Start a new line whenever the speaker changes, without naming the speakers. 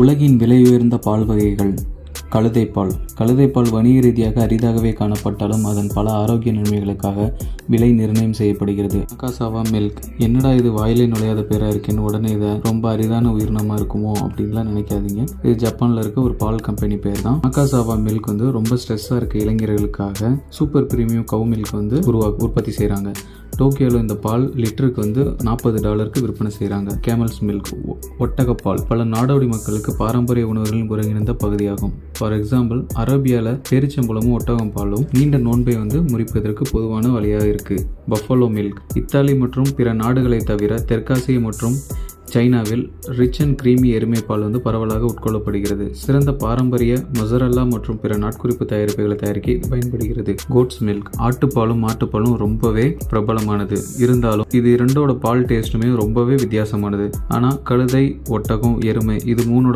உலகின் விலையுயர்ந்த பால் வகைகள். கழுதைப்பால். கழுதைப்பால் வணிக ரீதியாக அரிதாகவே காணப்பட்டாலும் அதன் பல ஆரோக்கிய நன்மைகளுக்காக விலை நிர்ணயம் செய்யப்படுகிறது. மக்காசாவா மில்க். என்னடா இது வாயிலே நுழையாத பேராக இருக்கேன்னு உடனே இதை ரொம்ப அரிதான உயிரினமாக இருக்குமோ அப்படின்லாம் நினைக்காதீங்க. இது ஜப்பானில் இருக்க ஒரு பால் கம்பெனி பேர் தான். மக்காசாவா மில்க் ரொம்ப ஸ்ட்ரெஸ்ஸாக இருக்க இளைஞர்களுக்காக சூப்பர் பிரீமியம் கவு மில்க் உற்பத்தி செய்கிறாங்க. டோக்கியோவில் இந்த பால் லிட்டருக்கு $40 விற்பனை செய்கிறாங்க. Camels milk. ஒட்டகப்பால் பல நாடோடி மக்களுக்கு பாரம்பரிய உணவுகளின் ஒருங்கிணைந்த பகுதியாகும். ஃபார் எக்ஸாம்பிள், அரேபியாவில் பேரிச்சம்பழமும் ஒட்டகம் பாலும் நீண்ட நோன்பை முறிப்பதற்கு பொதுவான வழியாக இருக்கு. Buffalo milk. இத்தாலி மற்றும் பிற நாடுகளை தவிர தெற்காசிய மற்றும் சைனாவில் ரிச் அண்ட் கிரீமி எருமை பால் பரவலாக உட்கொள்ளப்படுகிறது. சிறந்த பாரம்பரிய மொசரல்லா மற்றும் பிற நாட்குறிப்பு தயாரிப்புகளை தயாரிக்க இது பயன்படுகிறது. Quotes milk. ஆட்டுப்பாலும் மாட்டுப்பாலும் ரொம்பவே பிரபலமானது. இருந்தாலும் இது இரண்டோட பால் டேஸ்ட்டுமே ரொம்பவே வித்தியாசமானது. ஆனால் கழுதை, ஒட்டகம், எருமை இது மூணோட